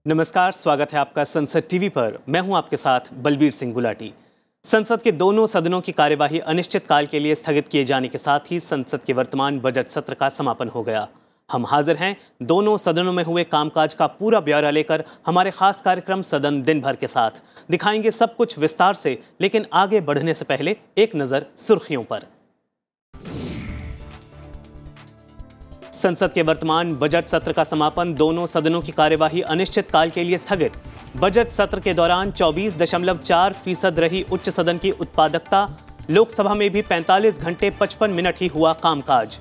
नमस्कार, स्वागत है आपका संसद टीवी पर। मैं हूं आपके साथ बलबीर सिंह गुलाटी। संसद के दोनों सदनों की कार्यवाही अनिश्चित काल के लिए स्थगित किए जाने के साथ ही संसद के वर्तमान बजट सत्र का समापन हो गया। हम हाजिर हैं दोनों सदनों में हुए कामकाज का पूरा ब्यौरा लेकर हमारे खास कार्यक्रम सदन दिन भर के साथ। दिखाएंगे सब कुछ विस्तार से, लेकिन आगे बढ़ने से पहले एक नजर सुर्खियों पर। संसद के वर्तमान बजट सत्र का समापन, दोनों सदनों की कार्यवाही अनिश्चित काल के लिए स्थगित। बजट सत्र के दौरान 24.4% रही उच्च सदन की उत्पादकता। लोकसभा में भी 45 घंटे 55 मिनट ही हुआ कामकाज।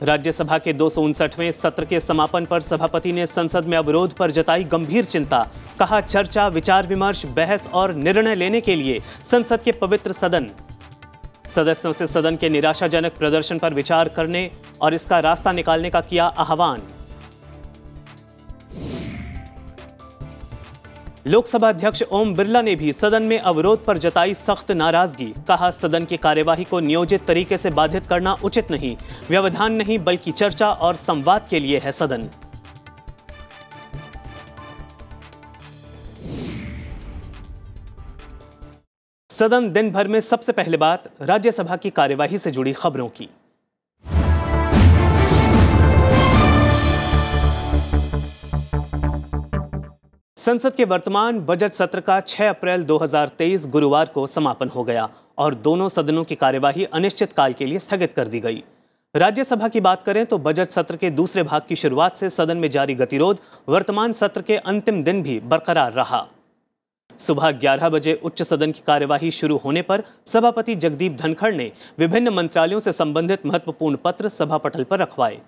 राज्यसभा के 259वें सत्र के समापन पर सभापति ने संसद में अवरोध पर जताई गंभीर चिंता। कहा, चर्चा, विचार विमर्श, बहस और निर्णय लेने के लिए संसद के पवित्र सदन। सदस्यों से सदन के निराशाजनक प्रदर्शन पर विचार करने और इसका रास्ता निकालने का किया आह्वान। लोकसभा अध्यक्ष ओम बिरला ने भी सदन में अवरोध पर जताई सख्त नाराजगी। कहा, सदन की कार्यवाही को नियोजित तरीके से बाधित करना उचित नहीं। व्यवधान नहीं बल्कि चर्चा और संवाद के लिए है सदन। सदन दिन भर में सबसे पहले बात राज्यसभा की कार्यवाही से जुड़ी खबरों की। संसद के वर्तमान बजट सत्र का 6 अप्रैल 2023 गुरुवार को समापन हो गया और दोनों सदनों की कार्यवाही अनिश्चित काल के लिए स्थगित कर दी गई। राज्यसभा की बात करें तो बजट सत्र के दूसरे भाग की शुरुआत से सदन में जारी गतिरोध वर्तमान सत्र के अंतिम दिन भी बरकरार रहा। सुबह 11 बजे उच्च सदन की कार्यवाही शुरू होने पर सभापति जगदीप धनखड़ ने विभिन्न मंत्रालयों से संबंधित महत्वपूर्ण पत्र सभा पटल पर रखवाए।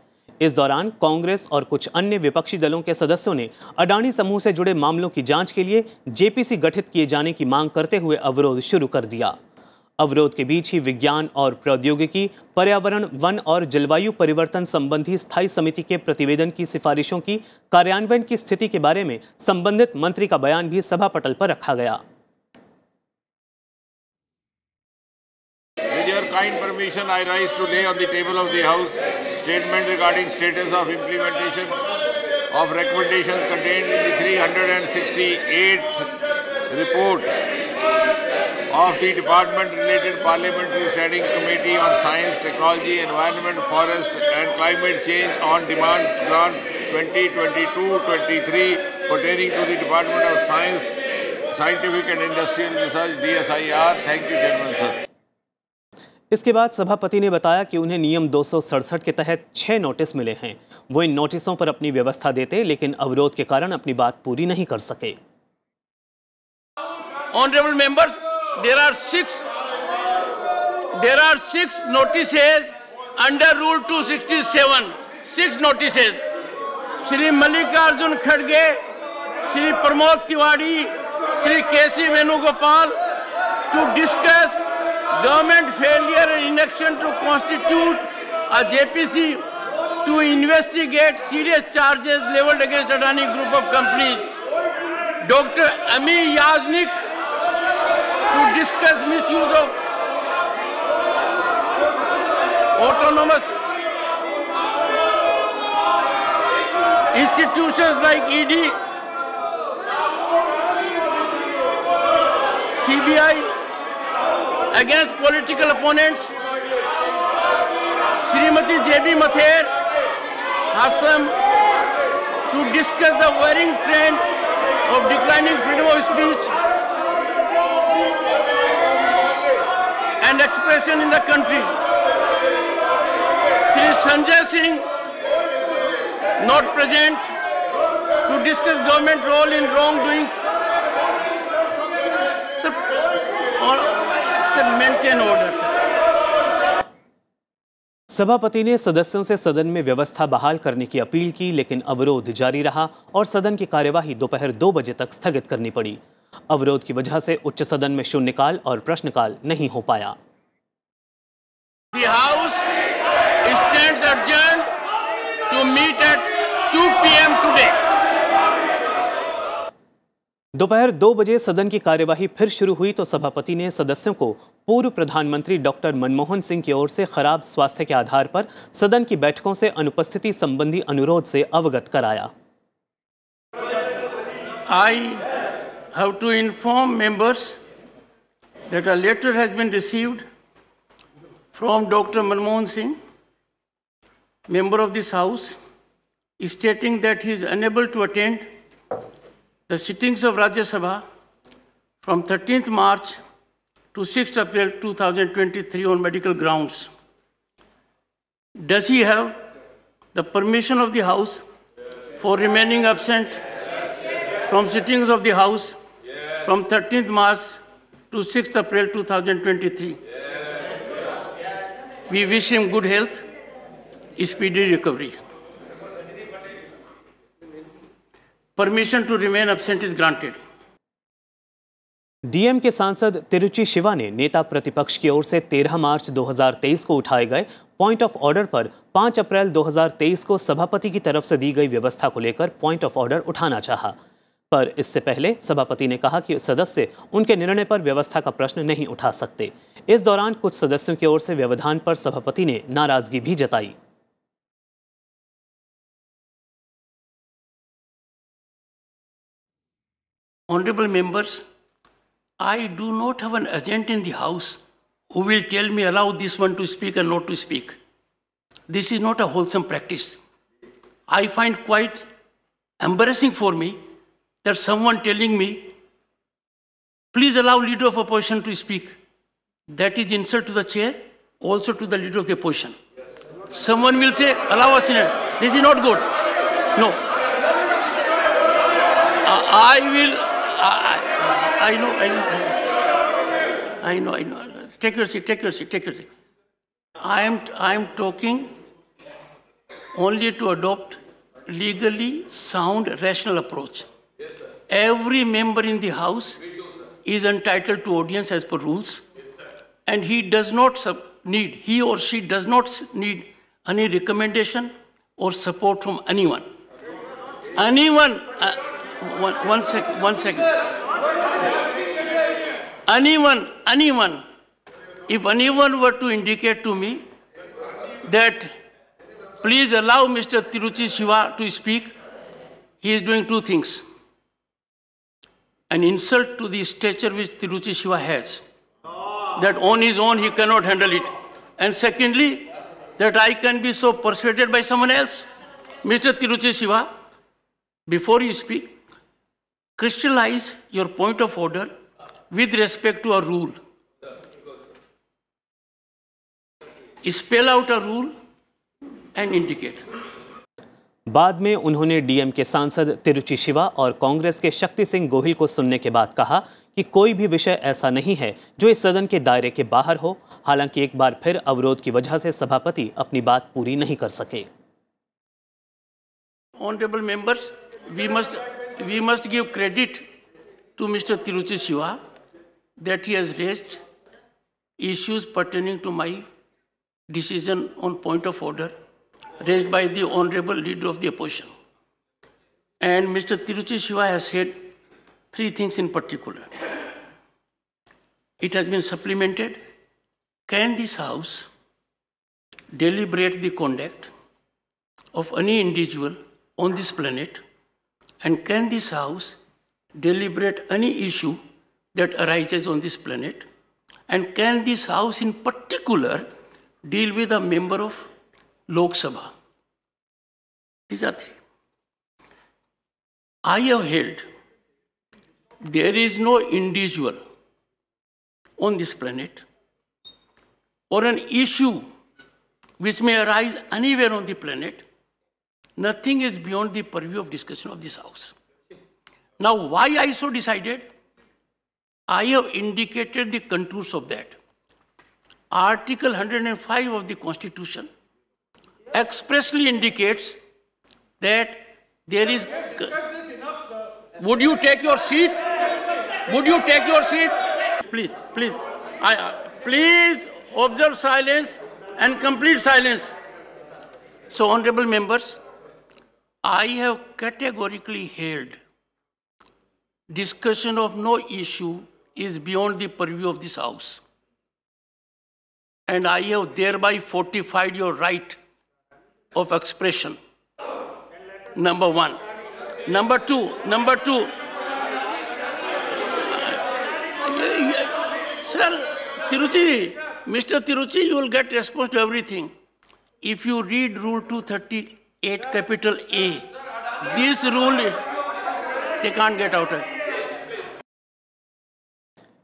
इस दौरान कांग्रेस और कुछ अन्य विपक्षी दलों के सदस्यों ने अडानी समूह से जुड़े मामलों की जांच के लिए जेपीसी गठित किए जाने की मांग करते हुए अवरोध शुरू कर दिया। अवरोध के बीच ही विज्ञान और प्रौद्योगिकी, पर्यावरण, वन और जलवायु परिवर्तन संबंधी स्थायी समिति के प्रतिवेदन की सिफारिशों की कार्यान्वयन की स्थिति के बारे में संबंधित मंत्री का बयान भी सभा पटल पर रखा गया। With your kind permission, I rise to lay on the table of the House statement regarding status of implementation of recommendations contained in the 368th report of the Department-related Parliamentary Standing Committee on Science, Technology, Environment, Forest and Climate Change on Demands Grant 2022-23 pertaining to the Department of Science, Scientific and Industrial Research DSIR. Thank you, Chairman Sir. इसके बाद सभापति ने बताया कि उन्हें नियम 267 के तहत 6 नोटिस मिले हैं। वो इन नोटिसों पर अपनी व्यवस्था देते, लेकिन अवरोध के कारण अपनी बात पूरी नहीं कर सके। Honorable members, there are six notices under Rule 267. 6 notices. Shri Mallikarjun Kharge, Shri Pramod Tiwari, Shri K.C. Venugopal to discuss government failure and inaction to constitute a JPC to investigate serious charges leveled against Adani Group of Companies. Dr. Amir Yaznik to discuss misuse of autonomous institutions like ED, CBI against political opponents. Srimati J.B. Mathur Assam to discuss the worrying trend of declining freedom of speech and expression in the country. Shri Sanjay Singh not present to discuss government role in wrongdoings. Sir, maintain order, sir. सभापति ने सदस्यों से सदन में व्यवस्था बहाल करने की अपील की, लेकिन अवरोध जारी रहा और सदन की कार्यवाही दोपहर 2 बजे तक स्थगित करनी पड़ी। अवरोध की वजह से उच्च सदन में शून्यकाल और प्रश्नकाल नहीं हो पाया। The House stands adjourned to meet at 2 p.m. today. दोपहर 2 बजे सदन की कार्यवाही फिर शुरू हुई तो सभापति ने सदस्यों को पूर्व प्रधानमंत्री डॉक्टर मनमोहन सिंह की ओर से खराब स्वास्थ्य के आधार पर सदन की बैठकों से अनुपस्थिति संबंधी अनुरोध से अवगत कराया। I have to inform members that a letter has been received from Dr. Manmohan Singh, member of this House, stating that he is unable to attend the sittings of Rajya Sabha from 13th March to 6th April 2023 on medical grounds. Does he have the permission of the House for remaining absent from sittings of the House from 13th March to 6th April 2023? We wish him good health, speedy recovery. Permission to remain absent is granted. DM के सांसद तिरुचि शिवा ने नेता प्रतिपक्ष की ओर से 13 मार्च 2023 को उठाए गए पॉइंट ऑफ ऑर्डर पर 5 अप्रैल 2023 को सभापति की तरफ से दी गई व्यवस्था को लेकर पॉइंट ऑफ ऑर्डर उठाना चाहा, पर इससे पहले सभापति ने कहा कि सदस्य उनके निर्णय पर व्यवस्था का प्रश्न नहीं उठा सकते। इस दौरान कुछ सदस्यों की ओर से व्यवधान पर सभापति ने नाराजगी भी जताई। Honorable members, I do not have an agent in the House who will tell me allow this one to speak and not to speak. This is not a wholesome practice. I find quite embarrassing for me that someone telling me, please allow leader of opposition to speak. That is insult to the chair, also to the leader of the opposition. Someone will say, allow us in it. This is not good. No. I know. Take your seat. I am talking only to adopt legally sound, rational approach. Every member in the House is entitled to audience as per rules, and he or she does not need any recommendation or support from anyone. One second. Anyone. If anyone were to indicate to me that please allow Mr. Tiruchi Shiva to speak, he is doing two things. An insult to the stature which Tiruchi Shiva has, that on his own he cannot handle it. And secondly, that I can be so persuaded by someone else. Mr. Tiruchi Shiva, before you speak, crystallize your point of order with respect to a rule. Spell out a rule and indicate. बाद में उन्होंने DM के सांसद तिरुचि शिवा और कांग्रेस के शक्ति सिंह गोहिल को सुनने के बाद कहा कि कोई भी विषय ऐसा नहीं है जो इस सदन के दायरे के बाहर हो। हालांकि एक बार फिर अवरोध की वजह से सभापति अपनी बात पूरी नहीं कर सके। Honorable members, we must give credit to Mr. Tiruchi Shiva that he has raised issues pertaining to my decision on point of order raised by the Honorable Leader of the Opposition. And Mr. Tiruchi Shiva has said three things in particular. It has been supplemented. Can this House deliberate the conduct of any individual on this planet? And can this House deliberate any issue that arises on this planet? And can this House in particular deal with a member of Lok Sabha? These are three. I have held there is no individual on this planet or an issue which may arise anywhere on the planet. Nothing is beyond the purview of discussion of this House. Now, why I so decided? I have indicated the contours of that. Article 105 of the Constitution expressly indicates that there is... Would you take your seat? Would you take your seat? Please. Please observe silence and complete silence. So, honorable members, I have categorically held discussion of no issue is beyond the purview of this House. and I have thereby fortified your right of expression. Number one. Number two, sir, Mr. Tiruchi, you will get response to everything. If you read Rule 238, capital A, this rule, they can't get out of it.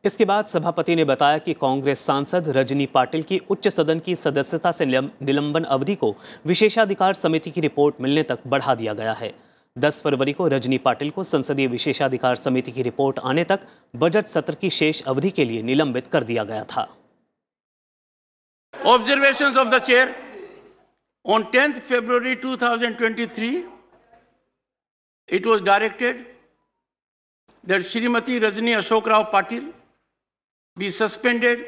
इसके बाद सभापति ने बताया कि कांग्रेस सांसद रजनी पाटिल की उच्च सदन की सदस्यता से निलंबन अवधि को विशेषाधिकार समिति की रिपोर्ट मिलने तक बढ़ा दिया गया है। 10 फरवरी को रजनी पाटिल को संसदीय विशेषाधिकार समिति की रिपोर्ट आने तक बजट सत्र की शेष अवधि के लिए निलंबित कर दिया गया था। Observations of the chair. On 10th February 2023, it was directed that Shrimati Rajni Ashok Rao Patil be suspended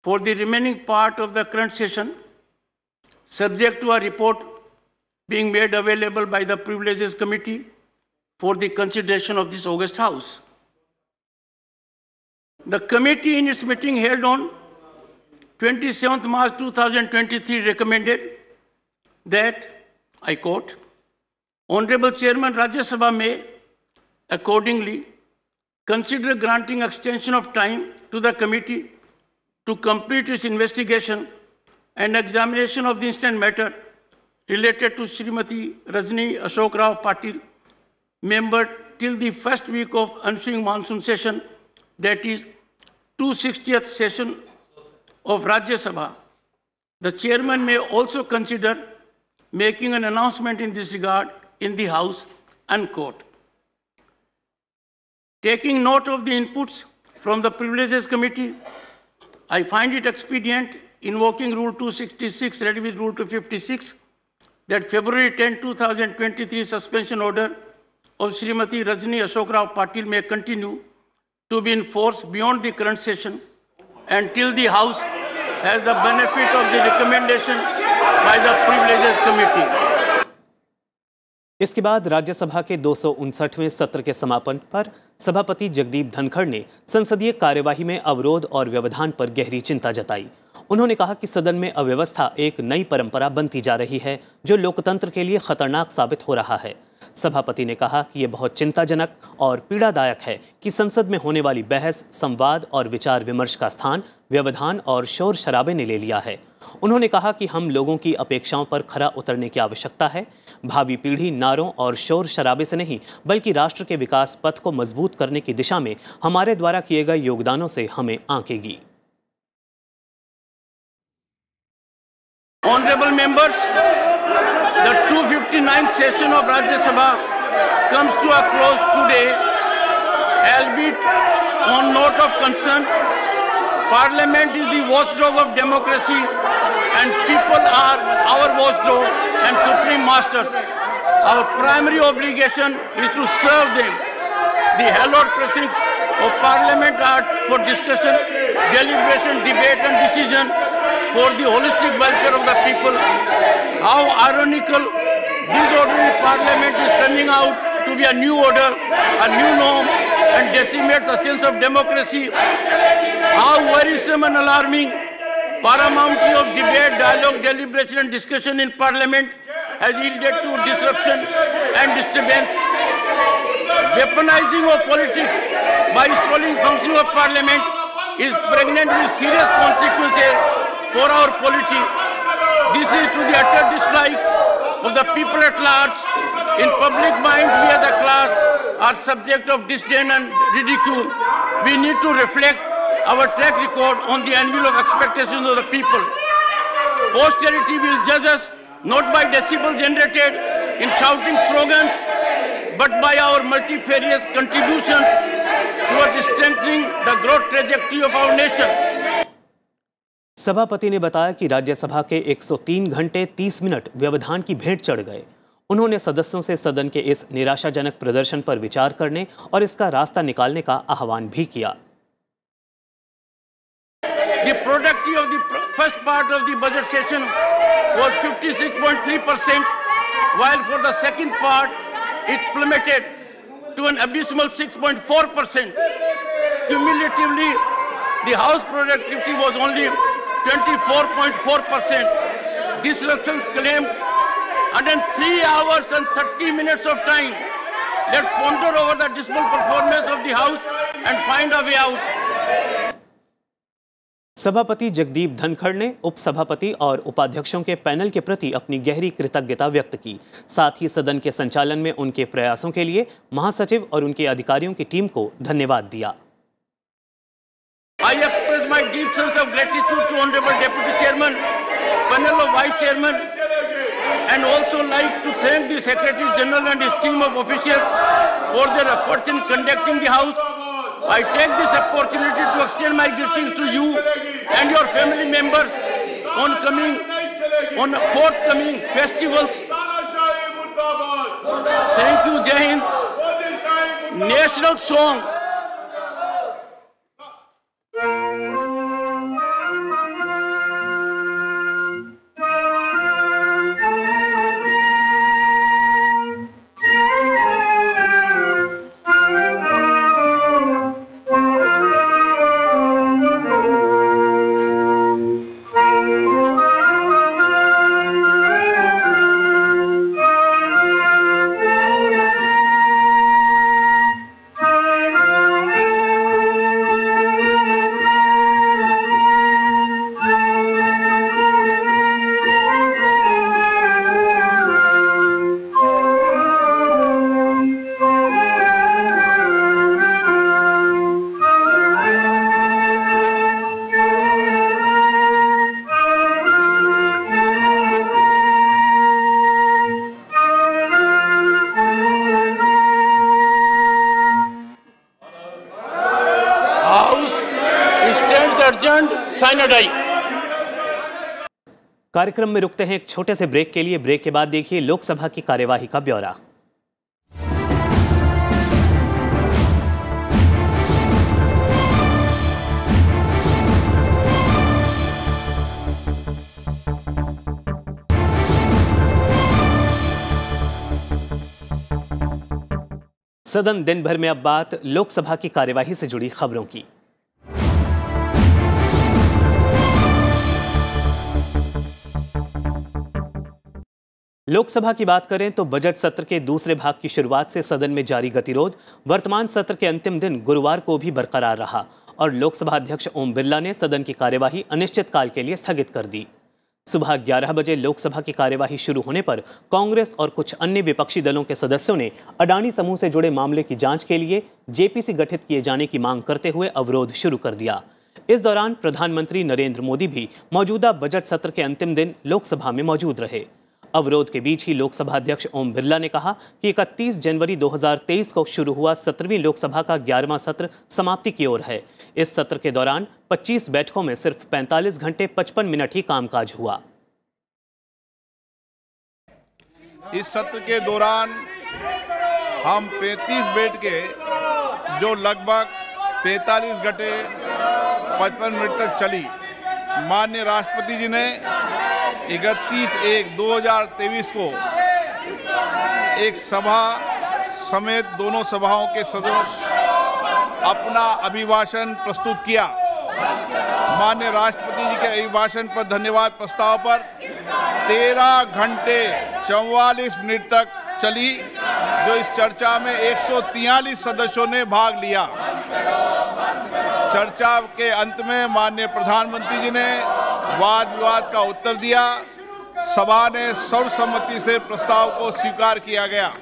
for the remaining part of the current session, subject to a report being made available by the Privileges Committee for the consideration of this August House. The committee in its meeting held on 27th March 2023 recommended that, I quote, Honorable Chairman Rajya Sabha may accordingly consider granting extension of time to the committee to complete its investigation and examination of the incident matter related to Srimati Rajni Ashok Rao Patil, member till the first week of ensuing monsoon session, that is 260th session of Rajya Sabha. The chairman may also consider making an announcement in this regard in the House, unquote. Taking note of the inputs from the Privileges Committee, I find it expedient, invoking Rule 266 read with Rule 256, that February 10, 2023 suspension order of Srimati Rajni Ashok Rao Patil may continue to be in force beyond the current session until the House has the benefit of the recommendation by the Privileges Committee. इसके बाद राज्यसभा के 259वें सत्र के समापन पर सभापति जगदीप धनखड़ ने संसदीय कार्यवाही में अवरोध और व्यवधान पर गहरी चिंता जताई। उन्होंने कहा कि सदन में अव्यवस्था एक नई परंपरा बनती जा रही है जो लोकतंत्र के लिए खतरनाक साबित हो रहा है। सभापति ने कहा कि यह बहुत चिंताजनक और पीड़ादायक है कि संसद में होने वाली बहस, संवाद और विचार विमर्श का स्थान व्यवधान और शोर शराबे ने ले लिया है। उन्होंने कहा कि हम लोगों की अपेक्षाओं पर खरा उतरने की आवश्यकता है। भावी पीढ़ी नारों और शोर शराबे से नहीं बल्कि राष्ट्र के विकास पथ को मजबूत करने की दिशा में हमारे द्वारा किए गए योगदानों से हमें आंकेगी। Honorable members, the 259th session of Rajya Sabha comes to a close today, albeit on note of concern. Parliament is the watchdog of democracy and people are our watchdog and supreme masters. Our primary obligation is to serve them. The hallowed precincts of Parliament are for discussion, deliberation, debate and decision for the holistic welfare of the people. How ironical this ordinary Parliament is turning out to be a new order, a new norm and decimates the sense of democracy. How worrisome and alarming paramountcy of debate, dialogue, deliberation and discussion in Parliament has yielded to disruption and disturbance. Weaponizing of politics by stalling functioning of Parliament is pregnant with serious consequences for our polity. This is to the utter dislike of the people at large. In public mind, we as a class are subject of disdain and ridicule. We need to reflect our track record on the anvil of expectations of the people. Posterity will judge us not by decibels generated in shouting slogans, but by our multifarious contributions towards strengthening the growth trajectory of our nation. सभापति ने बताया कि राज्यसभा के 103 घंटे 30 minute व्यवधान की भेंट चढ़ गए। उन्होंने सदस्यों से सदन के इस निराशाजनक प्रदर्शन पर विचार करने और इसका रास्ता निकालने का आह्वान भी किया। The productivity of the first part of the budget session was 56.3%, while for the second part it plummeted to an abysmal 6.4%. Cumulatively, the House productivity was only 24.4%. Disruptions claimed 103 hours and 30 minutes of time. Let's ponder over the dismal performance of the House and find a way out. सभापति जगदीप धनखड़ ने उपसभापति और उपाध्यक्षों के panel के प्रति अपनी गहरी कृतज्ञता व्यक्त की। साथ ही सदन के संचालन में उनके प्रयासों के लिए महासचिव और उनके अधिकारियों की टीम को धन्यवाद दिया। I express my deep sense of gratitude to Honorable Deputy Chairman, panel of Vice Chairman, and also like to thank the Secretary General and his team of officials for their efforts in conducting the House. I take this opportunity to extend my greetings to you and your family members on forthcoming festivals. Thank you, Jai Hind. National song. कार्यक्रम में रुकते हैं एक छोटे से break के लिए। Break के बाद देखिए लोकसभा की कार्यवाही का ब्यौरा। सदन दिन भर में अब बात लोकसभा की कार्यवाही से जुड़ी खबरों की। लोकसभा की बात करें तो बजट सत्र के दूसरे भाग की शुरुआत से सदन में जारी गतिरोध वर्तमान सत्र के अंतिम दिन गुरुवार को भी बरकरार रहा और लोकसभा अध्यक्ष ओम बिरला ने सदन की कार्यवाही अनिश्चितकाल के लिए स्थगित कर दी। सुबह 11 बजे लोकसभा की कार्यवाही शुरू होने पर कांग्रेस और कुछ अन्य विपक्षी दलों के सदस्यों ने अडानी समूह से जुड़े मामले की जांच के लिए जेपीसी गठित किए जाने की मांग करते हुए अवरोध शुरू कर दिया। इस दौरान प्रधानमंत्री नरेंद्र मोदी भी मौजूदा बजट सत्र के अंतिम दिन लोकसभा में मौजूद रहे। अवरोध के बीच ही लोकसभा अध्यक्ष ओम बिरला ने कहा कि 31 जनवरी 2023 को शुरू हुआ 17वीं लोकसभा का 11वां सत्र समाप्ति की ओर है। इस सत्र के दौरान 25 बैठकों में सिर्फ 45 घंटे 55 मिनट ही कामकाज हुआ। इस सत्र के दौरान हम 35 बैठकें जो लगभग 45 घंटे 55 मिनट तक चली, माननीय राष्ट्रपति जी ने 31/1/2023 को एक सभा समेत दोनों सभाओं के सदस्य अपना अभिभाषण प्रस्तुत किया। माननीय राष्ट्रपति जी के अभिभाषण पर धन्यवाद प्रस्ताव पर 13 घंटे 44 मिनट तक चली, जो इस चर्चा में 143 सदस्यों ने भाग लिया। चर्चा के अंत में माननीय प्रधानमंत्री जी ने वाद विवाद का उत्तर दिया। सभा ने सर्वसम्मति से प्रस्ताव को स्वीकार किया गया।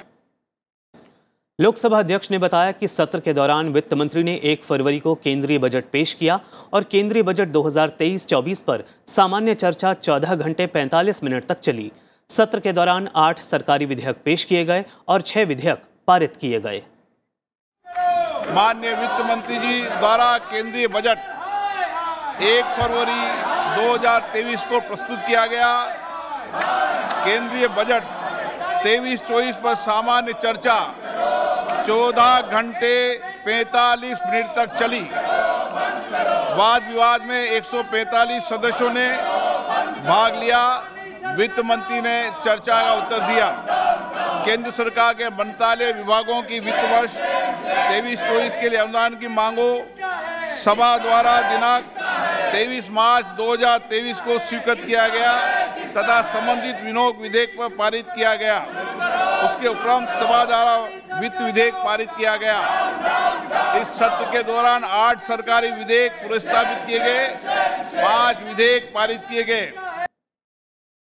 लोकसभा अध्यक्ष ने बताया कि सत्र के दौरान वित्त मंत्री ने 1 फरवरी को केंद्रीय बजट पेश किया और केंद्रीय बजट 2023-24 पर सामान्य चर्चा 14 घंटे 45 मिनट तक चली। सत्र के दौरान 8 सरकारी विधेयक पेश किए गए और 6 विधेयक पारित किए गए। माननीय वित्त मंत्री जी द्वारा केंद्रीय बजट 1 फरवरी 2023 को प्रस्तुत किया गया। केंद्रीय बजट 23-24 पर सामान्य चर्चा 14 घंटे 45 मिनट तक चली। वाद विवाद में 145 सदस्यों ने भाग लिया। वित्त मंत्री ने चर्चा का उत्तर दिया। केंद्र सरकार के मंत्रालय विभागों की वित्त वर्ष 23-24 के लिए अनुदान की मांगों सभा द्वारा दिनांक 23 मार्च 2023 को स्वीकृत किया गया तथा संबंधित विनियोग विधेयक पर पारित किया गया। उसके उपरांत सभा द्वारा वित्त विधेयक पारित किया गया। इस सत्र के दौरान 8 सरकारी विधेयक प्रस्तावित किए गए, 5 विधेयक पारित किए गए।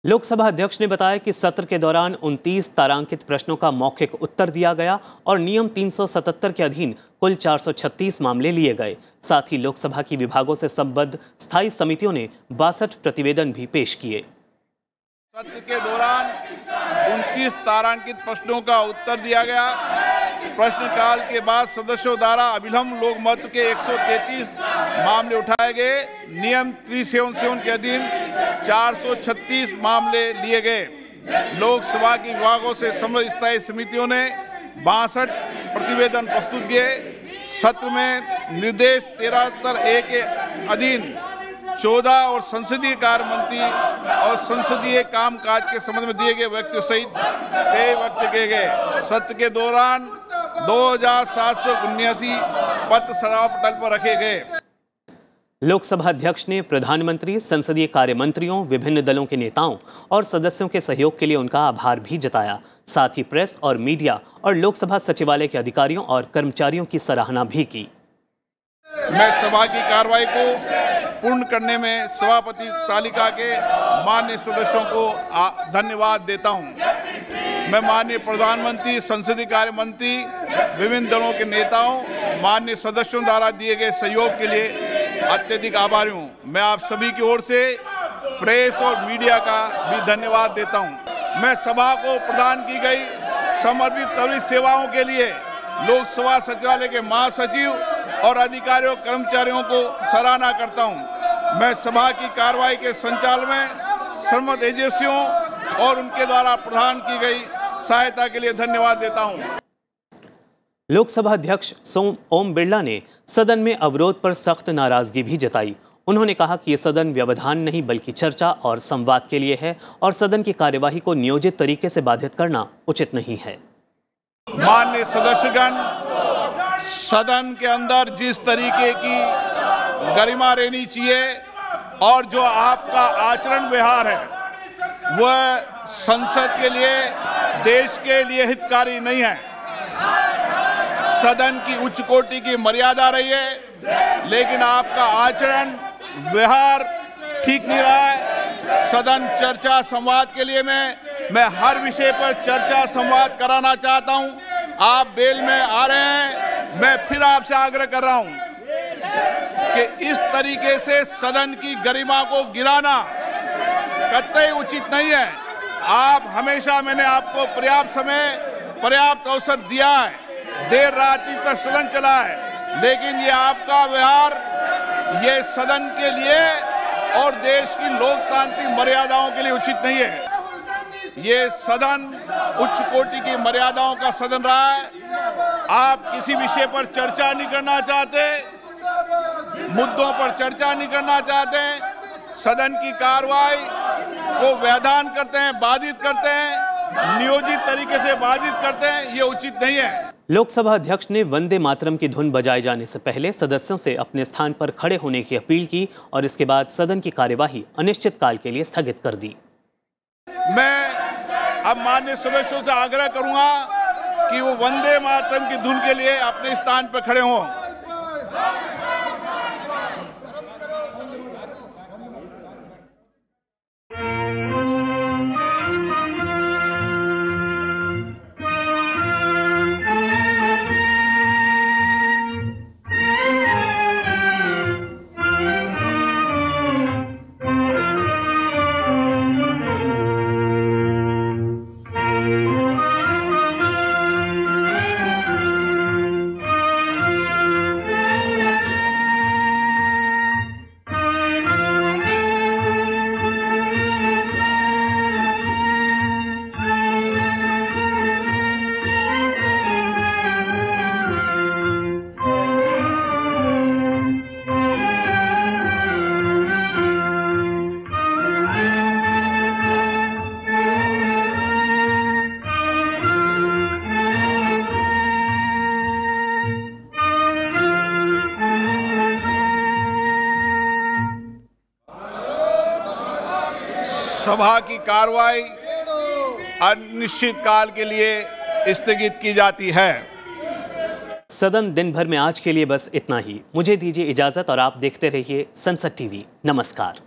लोकसभा अध्यक्ष ने बताया कि सत्र के दौरान 29 तारांकित प्रश्नों का मौखिक उत्तर दिया गया और नियम 377 के अधीन कुल 436 मामले लिए गए। साथ ही लोकसभा की विभागों से संबद्ध स्थायी समितियों ने 62 प्रतिवेदन भी पेश किए। सत्र के दौरान 29 तारांकित प्रश्नों का उत्तर दिया गया। प्रश्नकाल के बाद सदस्यों द्वारा अविलंब लोकमत के 133 मामले उठाए गए। नियम 377 के अधीन 436 मामले लिए गए। लोकसभा के विभागों से संबद्ध स्थायी समितियों ने 62 प्रतिवेदन प्रस्तुत किए। सत्र में निर्देश 73A के अधीन 14 और संसदीय कार्य मंत्री और संसदीय कामकाज के संबंध में दिए गए व्यक्तियों सहित 23 वक्तव्य किए गए। सत्र के दौरान 2779 पत्र सभा पटल पर रखे गए। लोकसभा अध्यक्ष ने प्रधानमंत्री, संसदीय कार्य मंत्रियों, विभिन्न दलों के नेताओं और सदस्यों के सहयोग के लिए उनका आभार भी जताया। साथ ही प्रेस और मीडिया और लोकसभा सचिवालय के अधिकारियों और कर्मचारियों की सराहना भी की। मैं सभा की कार्रवाई को पूर्ण करने में सभापति तालिका के माननीय सदस्यों को धन्यवाद देता हूं। मैं माननीय प्रधानमंत्री, संसदीय कार्य मंत्री, विभिन्न दलों के नेताओं, माननीय सदस्यों द्वारा दिए गए सहयोग के लिए अत्यधिक आभारी हूं। मैं आप सभी की ओर से प्रेस और मीडिया का भी धन्यवाद देता हूं। मैं सभा को प्रदान की गई समर्पित त्वरित सेवाओं के लिए लोकसभा सचिवालय के महासचिव और अधिकारियों कर्मचारियों को सराहना करता हूं। मैं सभा की कार्रवाई के संचालन में संबद्ध एजेंसियों और उनके द्वारा प्रदान की गई सहायता के लिए धन्यवाद देता हूं। लोकसभा अध्यक्ष ओम बिरला ने सदन में अवरोध पर सख्त नाराजगी भी जताई। उन्होंने कहा कि ये सदन व्यवधान नहीं बल्कि चर्चा और संवाद के लिए है और सदन की कार्यवाही को नियोजित तरीके से बाधित करना उचित नहीं है। माननीय सदस्यगण, सदन के अंदर जिस तरीके की गरिमा रहनी चाहिए और जो आपका आचरण व्यवहार है वह संसद के लिए, देश के लिए हितकारी नहीं है। सदन की उच्च कोटि की मर्यादा रही है, लेकिन आपका आचरण व्यवहार ठीक नहीं रहा है। सदन चर्चा संवाद के लिए मैं हर विषय पर चर्चा संवाद कराना चाहता हूं। आप बेल में आ रहे हैं, मैं फिर आपसे आग्रह कर रहा हूं कि इस तरीके से सदन की गरिमा को गिराना कतई उचित नहीं है। आप हमेशा, मैंने आपको पर्याप्त समय, पर्याप्त अवसर दिया है, देर रात्रि तक सदन चला है, लेकिन ये आपका व्यवहार ये सदन के लिए और देश की लोकतांत्रिक मर्यादाओं के लिए उचित नहीं है। ये सदन उच्च कोटि की मर्यादाओं का सदन रहा है। आप किसी विषय पर चर्चा नहीं करना चाहते, मुद्दों पर चर्चा नहीं करना चाहते, सदन की कार्रवाई को व्यवधान करते हैं, बाधित करते हैं, नियोजित तरीके से बाधित करते हैं, ये उचित नहीं है। लोकसभा अध्यक्ष ने वंदे मातरम की धुन बजाए जाने से पहले सदस्यों से अपने स्थान पर खड़े होने की अपील की और इसके बाद सदन की कार्यवाही अनिश्चित काल के लिए स्थगित कर दी। मैं अब माननीय सदस्यों से आग्रह करूंगा कि वो वंदे मातरम की धुन के लिए अपने स्थान पर खड़े हों। सभा की कार्रवाई अनिश्चित काल के लिए स्थगित की जाती है। सदन दिन भर में आज के लिए बस इतना ही। मुझे दीजिए इजाजत और आप देखते रहिए संसद टीवी। नमस्कार।